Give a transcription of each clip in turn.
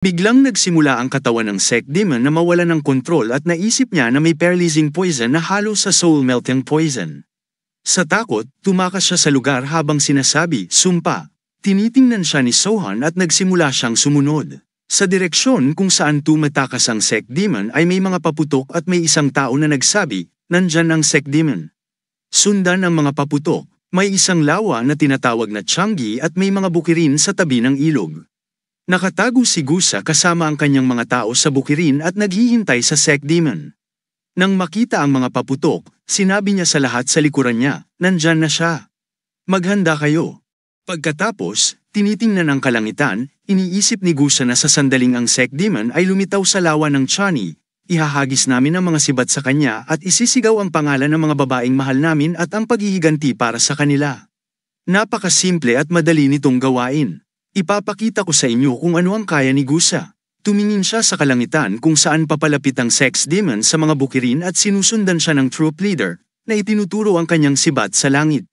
Biglang nagsimula ang katawan ng Sect Demon na mawala ng kontrol at naisip niya na may paralyzing poison na halo sa soul-melting poison. Sa takot, tumakas siya sa lugar habang sinasabi, "Sumpa." Tinitingnan siya ni Sohan at nagsimula siyang sumunod. Sa direksyon kung saan tumatakas ang Sect Demon ay may mga paputok at may isang tao na nagsabi, "Nandyan ang Sect Demon." Sundan ang mga paputok, may isang lawa na tinatawag na Changi at may mga bukirin sa tabi ng ilog. Nakatago si Gusa kasama ang kanyang mga tao sa bukirin at naghihintay sa Sect Demon. Nang makita ang mga paputok, sinabi niya sa lahat sa likuran niya, "Nandyan na siya. Maghanda kayo." Pagkatapos, tinitingnan ang kalangitan, iniisip ni Gusa na sa sandaling ang Sect Demon ay lumitaw sa lawa ng Chani. "Ihahagis namin ang mga sibat sa kanya at isisigaw ang pangalan ng mga babaeng mahal namin at ang paghihiganti para sa kanila." Napakasimple at madali nitong gawain. Ipapakita ko sa inyo kung ano ang kaya ni Gusa. Tumingin siya sa kalangitan kung saan papalapit ang Sect Demon sa mga bukirin at sinusundan siya ng troop leader na itinuturo ang kanyang sibat sa langit.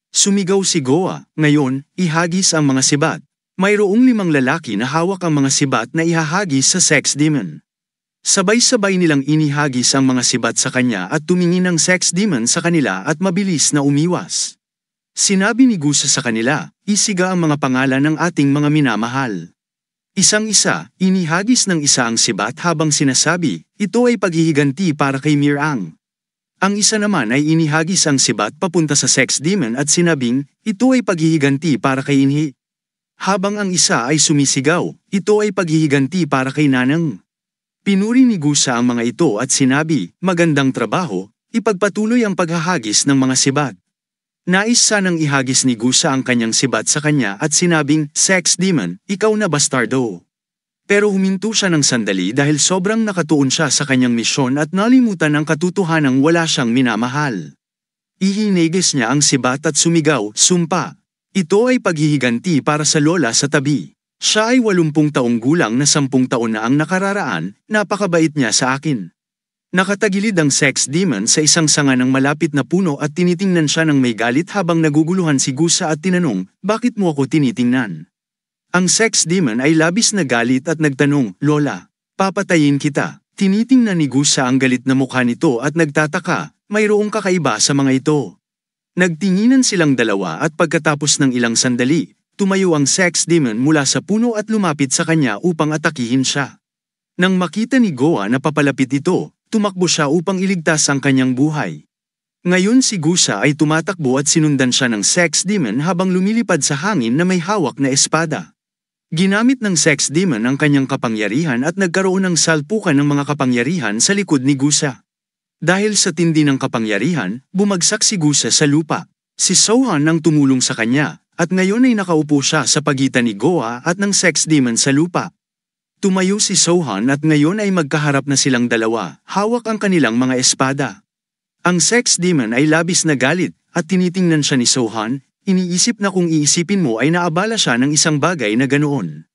Sumigaw si Goa, "Ngayon, ihagis ang mga sibat." Mayroong 5 lalaki na hawak ang mga sibat na ihahagis sa Sect Demon. Sabay-sabay nilang inihagis ang mga sibat sa kanya at tumingin ang Sect Demon sa kanila at mabilis na umiwas. Sinabi ni Gusa sa kanila, "Isiga ang mga pangalan ng ating mga minamahal." Isang-isa, inihagis ng isa ang sibat habang sinasabi, "Ito ay paghihiganti para kay Mirang." Ang isa naman ay inihagis ang sibat papunta sa Sect Demon at sinabing, "Ito ay paghihiganti para kay Inhi." Habang ang isa ay sumisigaw, "Ito ay paghihiganti para kay Nanang." Pinuri ni Gusa ang mga ito at sinabi, "Magandang trabaho, ipagpatuloy ang paghahagis ng mga sibat." Nais sanang ihagis ni Gusa ang kanyang sibat sa kanya at sinabing, "Sect Demon, ikaw na bastardo." Pero huminto siya ng sandali dahil sobrang nakatuon siya sa kanyang misyon at nalimutan ang katotohanang wala siyang minamahal. Ihinigis niya ang sibat at sumigaw, "Sumpa." Ito ay paghihiganti para sa lola sa tabi. Siya ay 80 taong gulang na 10 taon na ang nakararaan, napakabait niya sa akin. Nakatagilid ang Sect Demon sa isang sanga ng malapit na puno at tinitingnan siya ng may galit habang naguguluhan si Gusa at tinanong, "Bakit mo ako tinitingnan?" Ang Sect Demon ay labis na galit at nagtanong, "Lola, papatayin kita." Tinitingnan ni Gusa ang galit na mukha nito at nagtataka, mayroong kakaiba sa mga ito. Nagtinginan silang dalawa at pagkatapos ng ilang sandali, tumayo ang Sect Demon mula sa puno at lumapit sa kanya upang atakihin siya. Nang makita ni Goa na papalapit ito, tumakbo siya upang iligtas ang kanyang buhay. Ngayon si Gusa ay tumatakbo at sinundan siya ng Sect Demon habang lumilipad sa hangin na may hawak na espada. Ginamit ng Sect Demon ang kanyang kapangyarihan at nagkaroon ng salpukan ng mga kapangyarihan sa likod ni Gusa. Dahil sa tindi ng kapangyarihan, bumagsak si Gusa sa lupa. Si Sohan ang tumulong sa kanya, at ngayon ay nakaupo siya sa pagitan ni Goa at ng Sect Demon sa lupa. Tumayo si Sohan at ngayon ay magkaharap na silang dalawa, hawak ang kanilang mga espada. Ang Sect Demon ay labis na galit at tinitingnan siya ni Sohan, iniisip na kung iisipin mo ay naabala siya ng isang bagay na ganoon.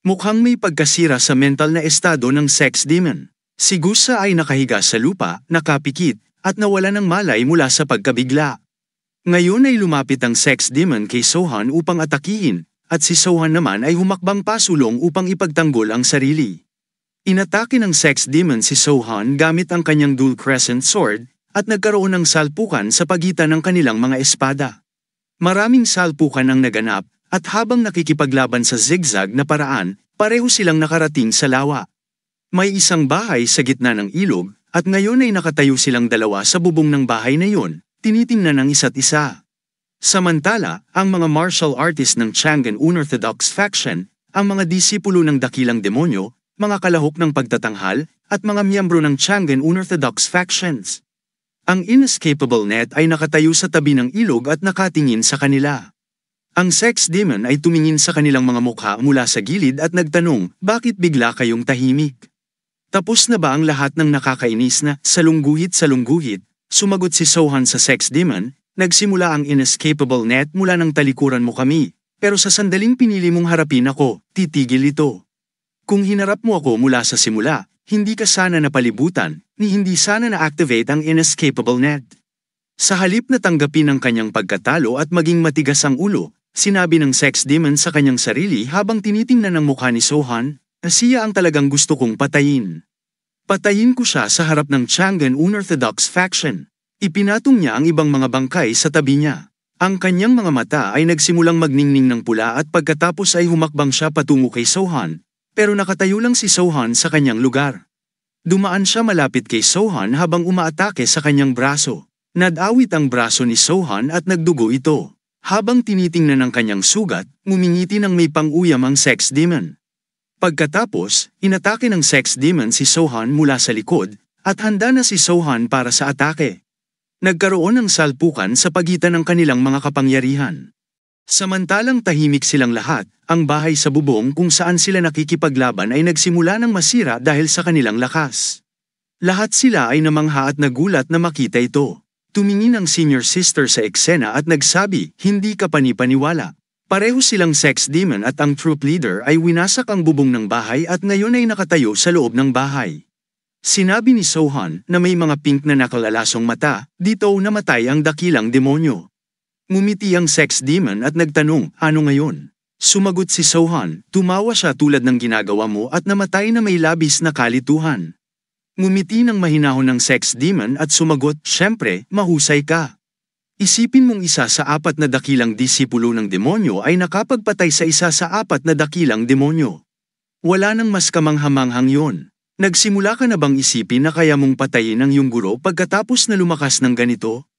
Mukhang may pagkasira sa mental na estado ng Sect Demon. Si Gusa ay nakahiga sa lupa, nakapikit, at nawala ng malay mula sa pagkabigla. Ngayon ay lumapit ang Sect Demon kay Sohan upang atakihin, at si Sohan naman ay humakbang pasulong upang ipagtanggol ang sarili. Inatake ng Sect Demon si Sohan gamit ang kanyang dual crescent sword, at nagkaroon ng salpukan sa pagitan ng kanilang mga espada. Maraming salpukan ang naganap, at habang nakikipaglaban sa zigzag na paraan, pareho silang nakarating sa lawa. May isang bahay sa gitna ng ilog, at ngayon ay nakatayo silang dalawa sa bubong ng bahay na iyon, tinitingnan ang isa't isa. Samantala, ang mga martial artist ng Chang'an Unorthodox faction, ang mga disipulo ng dakilang demonyo, mga kalahok ng pagtatanghal, at mga miyembro ng Chang'an Unorthodox factions. Ang Inescapable Net ay nakatayo sa tabi ng ilog at nakatingin sa kanila. Ang Sect Demon ay tumingin sa kanilang mga mukha mula sa gilid at nagtanong, "Bakit bigla kayong tahimik?" "Tapos na ba ang lahat ng nakakainis na salungguhit?" Sumagot si Sohan sa Sect Demon, "Nagsimula ang Inescapable Net mula ng talikuran mo kami, pero sa sandaling pinili mong harapin ako, titigil ito. Kung hinarap mo ako mula sa simula, hindi ka sana napalibutan, ni hindi sana na-activate ang Inescapable Net." Sa halip na tanggapin ang kanyang pagkatalo at maging matigas ang ulo, sinabi ng Sect Demon sa kanyang sarili habang tinitingnan ang mukha ni Sohan, Siya ang talagang gusto kong patayin. Patayin ko siya sa harap ng Chang'an Unorthodox faction. Ipinatong niya ang ibang mga bangkay sa tabi niya. Ang kanyang mga mata ay nagsimulang magningning ng pula at pagkatapos ay humakbang siya patungo kay Sohan, pero nakatayo lang si Sohan sa kanyang lugar. Dumaan siya malapit kay Sohan habang umaatake sa kanyang braso. Nadawit ang braso ni Sohan at nagdugo ito. Habang tinitingnan ang kanyang sugat, ngumingiti ng may pang-uyam ang sex demon. Pagkatapos, inatake ng sex demon si Sohan mula sa likod, at handa na si Sohan para sa atake. Nagkaroon ng salpukan sa pagitan ng kanilang mga kapangyarihan. Samantalang tahimik silang lahat, ang bahay sa bubong kung saan sila nakikipaglaban ay nagsimula ng masira dahil sa kanilang lakas. Lahat sila ay namangha at nagulat na makita ito. Tumingin ang senior sister sa eksena at nagsabi, "Hindi ka panipaniwala." Pareho silang sex demon at ang troop leader ay winasak ang bubong ng bahay at ngayon ay nakatayo sa loob ng bahay. Sinabi ni Sohan na may mga pink na nakalalasong mata, dito namatay ang dakilang demonyo. Ngumiti ang sex demon at nagtanong, "Ano ngayon?" Sumagot si Sohan, "Tumawa siya tulad ng ginagawa mo at namatay na may labis na kalituhan." Ngumiti ng mahinahon ng sex demon at sumagot, "Siyempre, mahusay ka. Isipin mong isa sa 4 na dakilang disipulo ng demonyo ay nakapagpatay sa isa sa 4 na dakilang demonyo. Wala nang mas kamanghamanghang yon. Nagsimula ka na bang isipin na kaya mong patayin ang iyong guro pagkatapos na lumakas ng ganito?"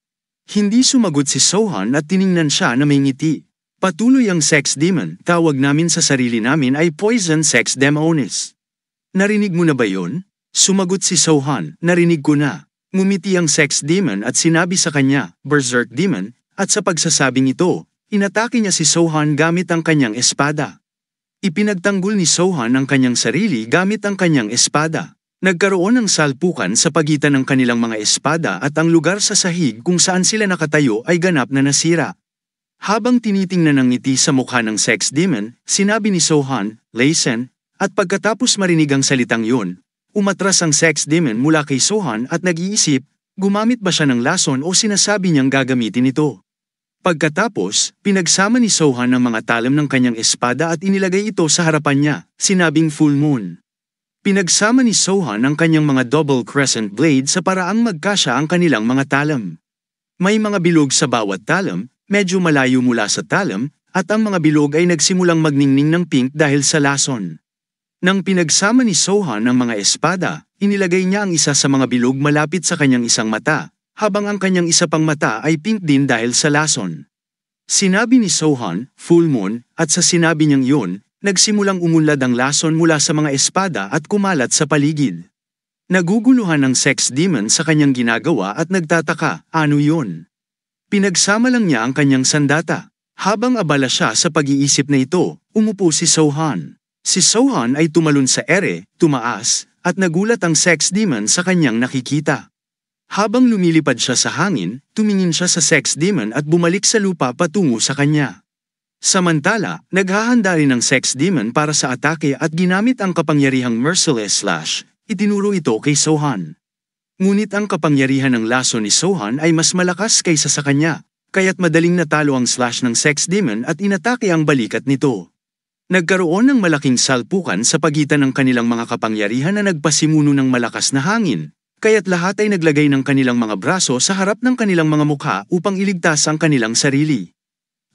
Hindi sumagot si Sohan at tiningnan siya na may ngiti. Patuloy ang sex demon, "Tawag namin sa sarili namin ay poison sex demonis." Narinig mo na ba yon? Sumagot si Sohan, "Narinig ko na." Ngumiti ang sex demon at sinabi sa kanya, "Berserk demon," at sa pagsasabing ito, inatake niya si Sohan gamit ang kanyang espada. Ipinagtanggol ni Sohan ang kanyang sarili gamit ang kanyang espada. Nagkaroon ng salpukan sa pagitan ng kanilang mga espada at ang lugar sa sahig kung saan sila nakatayo ay ganap na nasira. Habang tinitingnan ng ngiti sa mukha ng sex demon, sinabi ni Sohan, "Listen," at pagkatapos marinig ang salitang yun, umatras ang sex demon mula kay Sohan at nag-iisip, gumamit ba siya ng lason o sinasabi niyang gagamitin ito. Pagkatapos, pinagsama ni Sohan ang mga talam ng kanyang espada at inilagay ito sa harapan niya, sinabing full moon. Pinagsama ni Sohan ang kanyang mga double crescent blade sa paraang magkasya ang kanilang mga talam. May mga bilog sa bawat talam, medyo malayo mula sa talam, at ang mga bilog ay nagsimulang magningning ng pink dahil sa lason. Nang pinagsama ni Sohan ang mga espada, inilagay niya ang isa sa mga bilog malapit sa kanyang isang mata, habang ang kanyang isa pang mata ay pink din dahil sa lason. Sinabi ni Sohan, "Full moon," at sa sinabi niyang yun, nagsimulang umunlad ang lason mula sa mga espada at kumalat sa paligid. Naguguluhan ang sex demon sa kanyang ginagawa at nagtataka, ano yun? Pinagsama lang niya ang kanyang sandata. Habang abala siya sa pag-iisip na ito, umupo si Sohan. Si Sohan ay tumalon sa ere, tumaas, at nagulat ang sex demon sa kanyang nakikita. Habang lumilipad siya sa hangin, tumingin siya sa sex demon at bumalik sa lupa patungo sa kanya. Samantala, naghahanda rin ang sex demon para sa atake at ginamit ang kapangyarihang merciless slash, itinuro ito kay Sohan. Ngunit ang kapangyarihan ng laso ni Sohan ay mas malakas kaysa sa kanya, kaya't madaling natalo ang slash ng sex demon at inatake ang balikat nito. Nagkaroon ng malaking salpukan sa pagitan ng kanilang mga kapangyarihan na nagpasimuno ng malakas na hangin, kaya't lahat ay naglagay ng kanilang mga braso sa harap ng kanilang mga mukha upang iligtas ang kanilang sarili.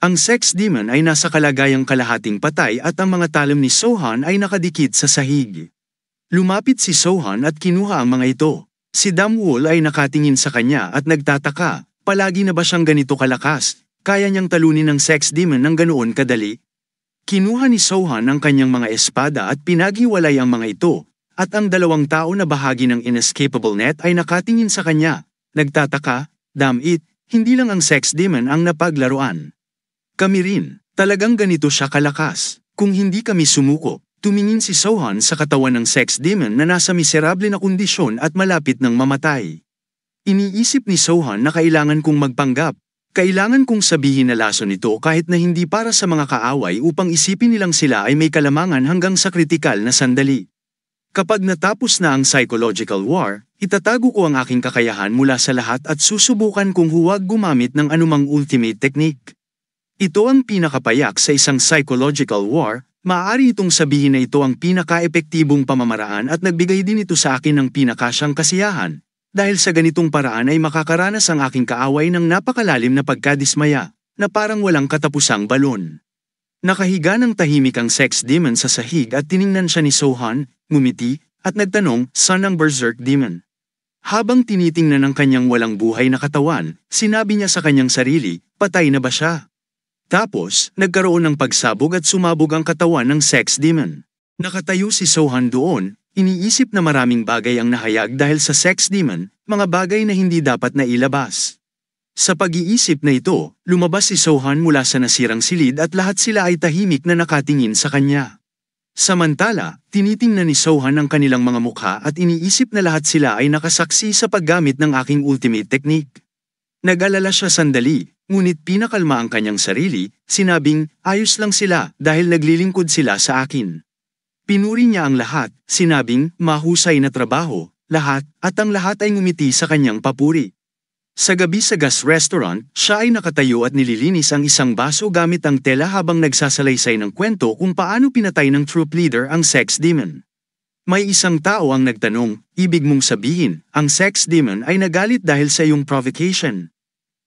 Ang sex demon ay nasa kalagayang kalahating patay at ang mga talim ni Sohan ay nakadikit sa sahig. Lumapit si Sohan at kinuha ang mga ito. Si Damwol ay nakatingin sa kanya at nagtataka, palagi na ba siyang ganito kalakas? Kaya niyang talunin ng sex demon ng ganoon kadali? Kinuha ni Sohan ang kanyang mga espada at pinaghiwalay ang mga ito, at ang dalawang tao na bahagi ng inescapable net ay nakatingin sa kanya. Nagtataka, damn it, hindi lang ang sex demon ang napaglaruan. Kami rin, talagang ganito siya kalakas. Kung hindi kami sumuko, tumingin si Sohan sa katawan ng sex demon na nasa miserable na kondisyon at malapit ng mamatay. Iniisip ni Sohan na kailangan kong magpanggap. Kailangan kong sabihin na laso nito kahit na hindi para sa mga kaaway upang isipin nilang sila ay may kalamangan hanggang sa kritikal na sandali. Kapag natapos na ang psychological war, itatago ko ang aking kakayahan mula sa lahat at susubukan kong huwag gumamit ng anumang ultimate technique. Ito ang pinakapayak sa isang psychological war, maaari itong sabihin na ito ang pinaka-epektibong pamamaraan at nagbigay din ito sa akin ng pinakasyang kasiyahan. Dahil sa ganitong paraan ay makakaranas ang aking kaaway ng napakalalim na pagkadismaya, na parang walang katapusang balon. Nakahiga ng tahimik ang sex demon sa sahig at tiningnan siya ni Sohan, ngumiti, at nagtanong, saan ang berserk demon? Habang tinitingnan ang kanyang walang buhay na katawan, sinabi niya sa kanyang sarili, patay na ba siya? Tapos, nagkaroon ng pagsabog at sumabog ang katawan ng sex demon. Nakatayo si Sohan doon, iniisip na maraming bagay ang nahayag dahil sa sex demon, mga bagay na hindi dapat na ilabas. Sa pag-iisip na ito, lumabas si Sohan mula sa nasirang silid at lahat sila ay tahimik na nakatingin sa kanya. Samantala, tinitingnan ni Sohan ang kanilang mga mukha at iniisip na lahat sila ay nakasaksi sa paggamit ng aking ultimate technique. Nag-alala siya sandali, ngunit pinakalma ang kanyang sarili, sinabing, ayos lang sila dahil naglilingkod sila sa akin. Pinuri niya ang lahat, sinabing, mahusay na trabaho, lahat, at ang lahat ay ngumiti sa kanyang papuri. Sa gabi sa gas restaurant, siya ay nakatayo at nililinis ang isang baso gamit ang tela habang nagsasalaysay ng kwento kung paano pinatay ng troop leader ang sex demon. May isang tao ang nagtanong, ibig mong sabihin, ang sex demon ay nagalit dahil sa iyong provocation.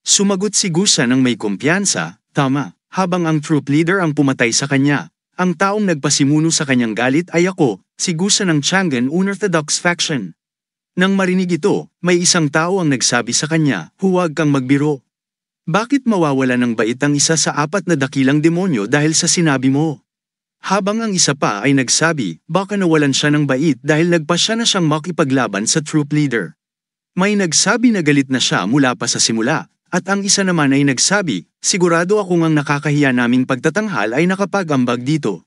Sumagot si Gusa ng may kumpiyansa, tama, habang ang troop leader ang pumatay sa kanya. Ang taong nagpasimuno sa kanyang galit ay ako, si Gusa ng Chang'an Unorthodox faction. Nang marinig ito, may isang tao ang nagsabi sa kanya, huwag kang magbiro. Bakit mawawala ng bait ang isa sa 4 na dakilang demonyo dahil sa sinabi mo? Habang ang isa pa ay nagsabi, baka nawalan siya ng bait dahil nagpasya na siyang makipaglaban sa troop leader. May nagsabi na galit na siya mula pa sa simula, at ang isa naman ay nagsabi, sigurado akong ang nakakahiya naming pagtatanghal ay nakapag-ambag dito.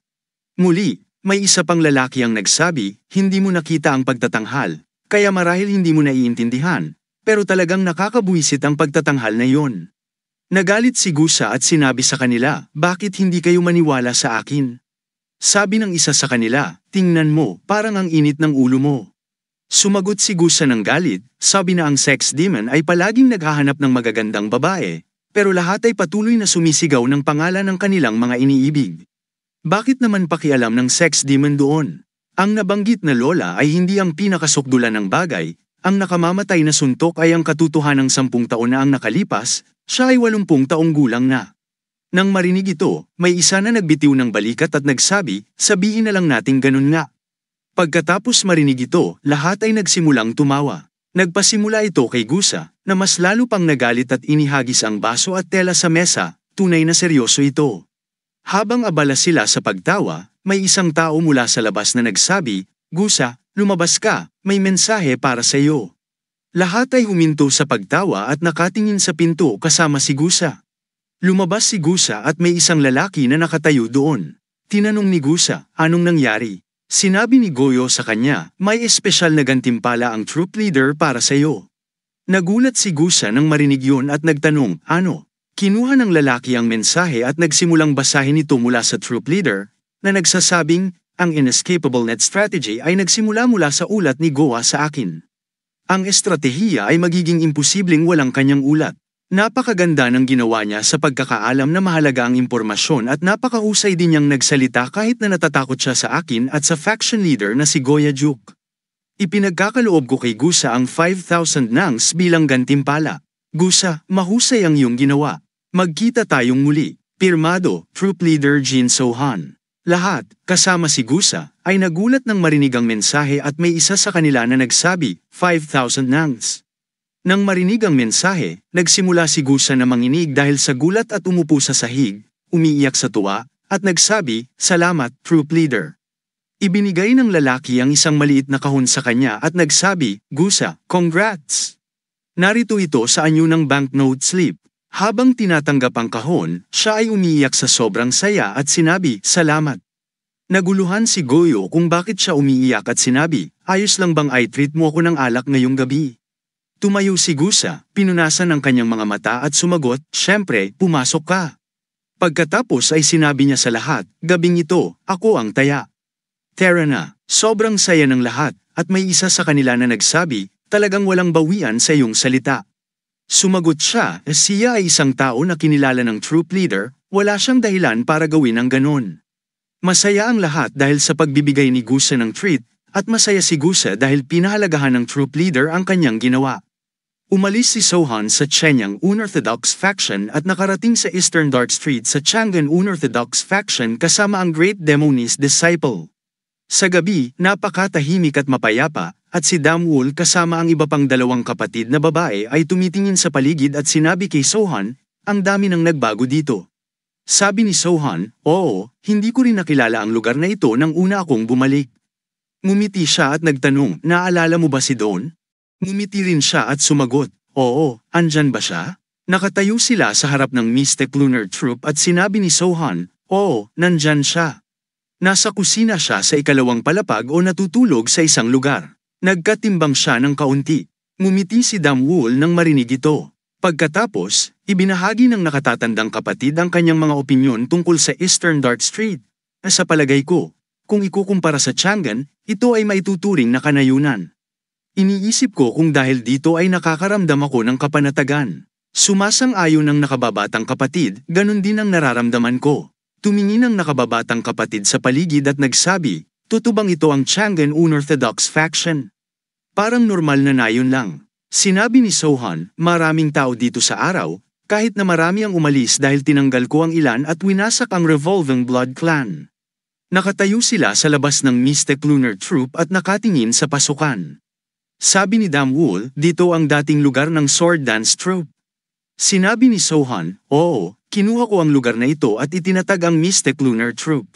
Muli, may isa pang lalaki ang nagsabi, hindi mo nakita ang pagtatanghal, kaya marahil hindi mo naiintindihan, pero talagang nakakabuwisit ang pagtatanghal na iyon. Nagalit si Gusa at sinabi sa kanila, bakit hindi kayo maniwala sa akin? Sabi ng isa sa kanila, tingnan mo, parang ang init ng ulo mo. Sumagot si Gusa ng galit, sabi na ang sex demon ay palaging naghahanap ng magagandang babae, pero lahat ay patuloy na sumisigaw ng pangalan ng kanilang mga iniibig. Bakit naman pakialam ng sex demon doon? Ang nabanggit na lola ay hindi ang pinakasukdulan ng bagay, ang nakamamatay na suntok ay ang katotohanang 10 taon na ang nakalipas, siya ay 80 taong gulang na. Nang marinig ito, may isa na nagbitiw ng balikat at nagsabi, sabihin na lang nating ganun nga. Pagkatapos marinig ito, lahat ay nagsimulang tumawa. Nagpasimula ito kay Gusa, na mas lalo pang nagalit at inihagis ang baso at tela sa mesa, tunay na seryoso ito. Habang abala sila sa pagtawa, may isang tao mula sa labas na nagsabi, Gusa, lumabas ka, may mensahe para sa iyo. Lahat ay huminto sa pagtawa at nakatingin sa pinto kasama si Gusa. Lumabas si Gusa at may isang lalaki na nakatayo doon. Tinanong ni Gusa, anong nangyari? Sinabi ni Goyo sa kanya, may espesyal na gantimpala ang troop leader para sa iyo. Nagulat si Gusa nang marinig yun at nagtanong, ano? Kinuha ng lalaki ang mensahe at nagsimulang basahin ito mula sa troop leader, na nagsasabing, ang inescapable net strategy ay nagsimula mula sa ulat ni Goa sa akin. Ang estratehiya ay magiging imposibleng walang kanyang ulat. Napakaganda ng ginawa niya sa pagkakaalam na mahalaga ang impormasyon at napakahusay din niyang nagsalita kahit na natatakot siya sa akin at sa faction leader na si Goya Juke. Ipinagkakaloob ko kay Gusa ang 5,000 nangs bilang gantimpala. Gusa, mahusay ang iyong ginawa. Magkita tayong muli. Pirmado, Troop Leader Jin Sohan. Lahat, kasama si Gusa, ay nagulat nang marinig ang mensahe at may isa sa kanila na nagsabi, 5,000 nangs. Nang marinig ang mensahe, nagsimula si Gusa na manginig dahil sa gulat at umupo sa sahig, umiiyak sa tuwa, at nagsabi, salamat, Troop Leader. Ibinigay ng lalaki ang isang maliit na kahon sa kanya at nagsabi, Gusa, congrats! Narito ito sa anyo ng banknote slip. Habang tinatanggap ang kahon, siya ay umiiyak sa sobrang saya at sinabi, salamat. Naguluhan si Goyo kung bakit siya umiiyak at sinabi, ayos lang bang i-treat mo ako ng alak ngayong gabi? Tumayo si Gusa, pinunasan ang kanyang mga mata at sumagot, syempre, pumasok ka. Pagkatapos ay sinabi niya sa lahat, gabing ito, ako ang taya. Tara na, sobrang saya ng lahat, at may isa sa kanila na nagsabi, talagang walang bawian sa iyong salita. Sumagot siya, siya ay isang tao na kinilala ng troop leader, Wala siyang dahilan para gawin ang ganon. Masaya ang lahat dahil sa pagbibigay ni Gusa ng treat, at masaya si Gusa dahil pinahalagahan ng troop leader ang kanyang ginawa. Umalis si Sohan sa Chenyang Unorthodox faction at nakarating sa Eastern Dark Street sa Chang'an Unorthodox faction kasama ang Great Demonist Disciple. Sa gabi, napakatahimik at mapayapa, at si Damwul kasama ang iba pang dalawang kapatid na babae ay tumitingin sa paligid at sinabi kay Sohan, ang dami nang nagbago dito. Sabi ni Sohan, oo, hindi ko rin nakilala ang lugar na ito nang una akong bumalik. Ngumiti siya at nagtanong, naalala mo ba si Don? Ngumiti rin siya at sumagot, oo, andyan ba siya? Nakatayo sila sa harap ng Mystic Lunar Troop at sinabi ni Sohan, oo, nandyan siya. Nasa kusina siya sa ikalawang palapag o natutulog sa isang lugar. Nagkatimbang siya ng kaunti. Ngumiti si Damwul nang marinig ito. Pagkatapos, ibinahagi ng nakatatandang kapatid ang kanyang mga opinyon tungkol sa Eastern Dark Street. Sa palagay ko, kung ikukumpara sa Chang'an, ito ay maituturing na kanayunan. Iniisip ko kung dahil dito ay nakakaramdam ako ng kapanatagan. Sumasang-ayon ng nakababatang kapatid, ganun din ang nararamdaman ko. Tumingin ang nakababatang kapatid sa paligid at nagsabi, tutubang ito ang Chang'an Unorthodox faction. Parang normal na nayon lang. Sinabi ni Sohan, maraming tao dito sa araw, kahit na marami ang umalis dahil tinanggal ko ang ilan at winasak ang Revolving Blood Clan. Nakatayo sila sa labas ng Mystic Lunar Troop at nakatingin sa pasukan. Sabi ni Damwul, dito ang dating lugar ng Sword Dance Troop. Sinabi ni Sohan, oo, kinuha ko ang lugar na ito at itinatag ang Mystic Lunar Troop.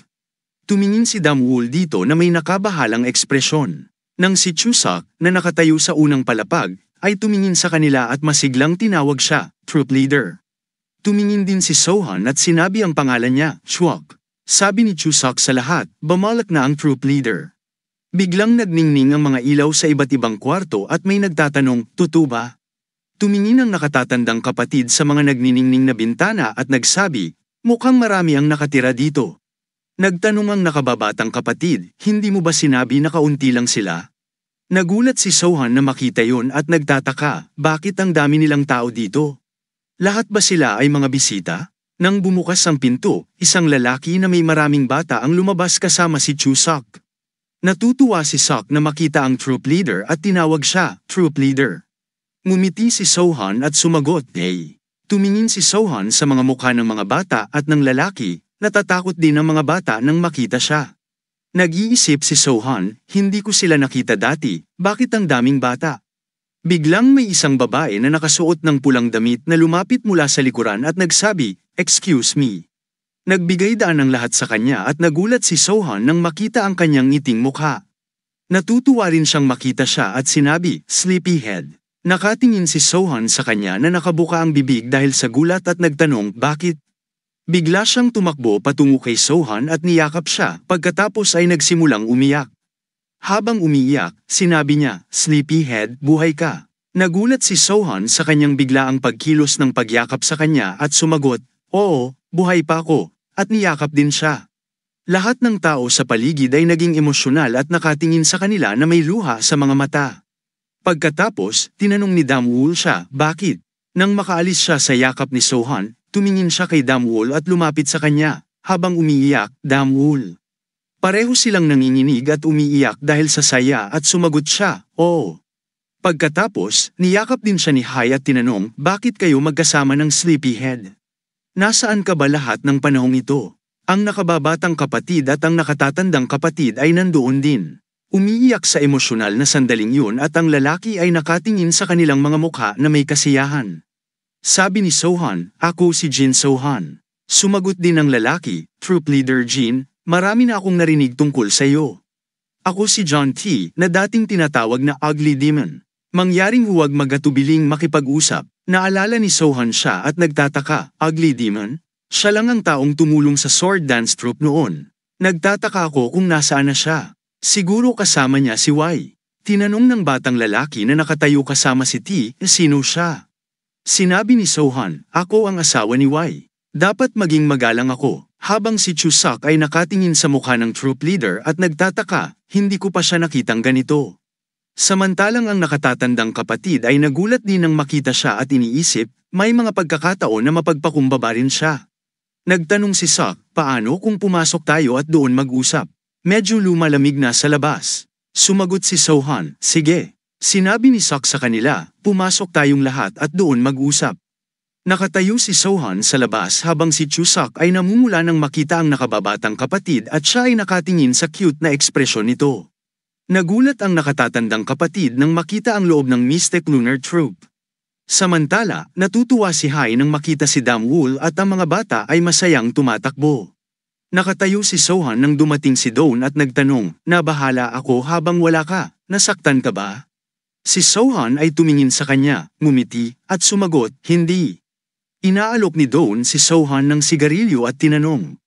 Tumingin si Damwul dito na may nakabahalang ekspresyon. Nang si Chuseok, na nakatayo sa unang palapag, ay tumingin sa kanila at masiglang tinawag siya, Troop Leader. Tumingin din si Sohan at sinabi ang pangalan niya, Chuseok. Sabi ni Chuseok sa lahat, bumalak na ang Troop Leader. Biglang nagningning ang mga ilaw sa iba't ibang kwarto at may nagtatanong, totoo ba? Tumingin ang nakatatandang kapatid sa mga nagniningning na bintana at nagsabi, mukhang marami ang nakatira dito. Nagtanong ang nakababatang kapatid, hindi mo ba sinabi na kaunti lang sila? Nagulat si Sohan na makita yon at nagtataka, bakit ang dami nilang tao dito? Lahat ba sila ay mga bisita? Nang bumukas ang pinto, isang lalaki na may maraming bata ang lumabas kasama si Chuseok. Natutuwa si Sok na makita ang troop leader at tinawag siya, Troop Leader. Ngumiti si Sohan at sumagot, hey. Tumingin si Sohan sa mga mukha ng mga bata at ng lalaki, natatakot din ang mga bata nang makita siya. Nag-iisip si Sohan, hindi ko sila nakita dati, bakit ang daming bata? Biglang may isang babae na nakasuot ng pulang damit na lumapit mula sa likuran at nagsabi, excuse me. Nagbigay daan ang lahat sa kanya at nagulat si Sohan nang makita ang kanyang ngiting mukha. Natutuwa rin siyang makita siya at sinabi, sleepyhead. Nakatingin si Sohan sa kanya na nakabuka ang bibig dahil sa gulat at nagtanong, bakit? Bigla siyang tumakbo patungo kay Sohan at niyakap siya pagkatapos ay nagsimulang umiyak. Habang umiiyak, sinabi niya, sleepyhead, buhay ka. Nagulat si Sohan sa kanyang biglaang pagkilos ng pagyakap sa kanya at sumagot, oo, buhay pa ako. At niyakap din siya. Lahat ng tao sa paligid ay naging emosyonal at nakatingin sa kanila na may luha sa mga mata. Pagkatapos, tinanong ni Damwul siya, bakit? Nang makaalis siya sa yakap ni Sohan, tumingin siya kay Damwul at lumapit sa kanya, habang umiiyak, Damwul. Pareho silang nanginginig at umiiyak dahil sa saya at sumagot siya, oo. Pagkatapos, niyakap din siya ni Hai at tinanong, bakit kayo magkasama ng sleepyhead? Nasaan ka ba lahat ng panahong ito? Ang nakababatang kapatid at ang nakatatandang kapatid ay nandoon din. Umiiyak sa emosyonal na sandaling yun at ang lalaki ay nakatingin sa kanilang mga mukha na may kasiyahan. Sabi ni Sohan, ako si Jin Sohan. Sumagot din ang lalaki, Troop Leader Jin, marami na akong narinig tungkol sa iyo. Ako si John T. na dating tinatawag na Ugly Demon. Mangyaring huwag magatubiling makipag-usap. Naalala ni Sohan siya at nagtataka, Ugly Demon? Siya lang ang taong tumulong sa Sword Dance Troop noon. Nagtataka ako kung nasaan na siya. Siguro kasama niya si Y. Tinanong ng batang lalaki na nakatayo kasama si T, sino siya? Sinabi ni Sohan, ako ang asawa ni Y. Dapat maging magalang ako. Habang si Chuseok ay nakatingin sa mukha ng troop leader at nagtataka, hindi ko pa siya nakitang ganito. Samantalang ang nakatatandang kapatid ay nagulat din nang makita siya at iniisip, may mga pagkakataon na mapagpakumbaba rin siya. Nagtanong si Sok, paano kung pumasok tayo at doon mag-usap? Medyo lumalamig na sa labas. Sumagot si Sohan, sige. Sinabi ni Sok sa kanila, pumasok tayong lahat at doon mag-usap. Nakatayo si Sohan sa labas habang si Chuseok ay namumula nang makita ang nakababatang kapatid at siya ay nakatingin sa cute na ekspresyon nito. Nagulat ang nakatatandang kapatid nang makita ang loob ng Mystic Lunar Troupe. Samantala, natutuwa si Hai nang makita si Damwoo at ang mga bata ay masayang tumatakbo. Nakatayo si Sohan nang dumating si Dawn at nagtanong, nabahala ako habang wala ka, nasaktan ka ba? Si Sohan ay tumingin sa kanya, ngumiti, at sumagot, hindi. Inaalok ni Dawn si Sohan ng sigarilyo at tinanong,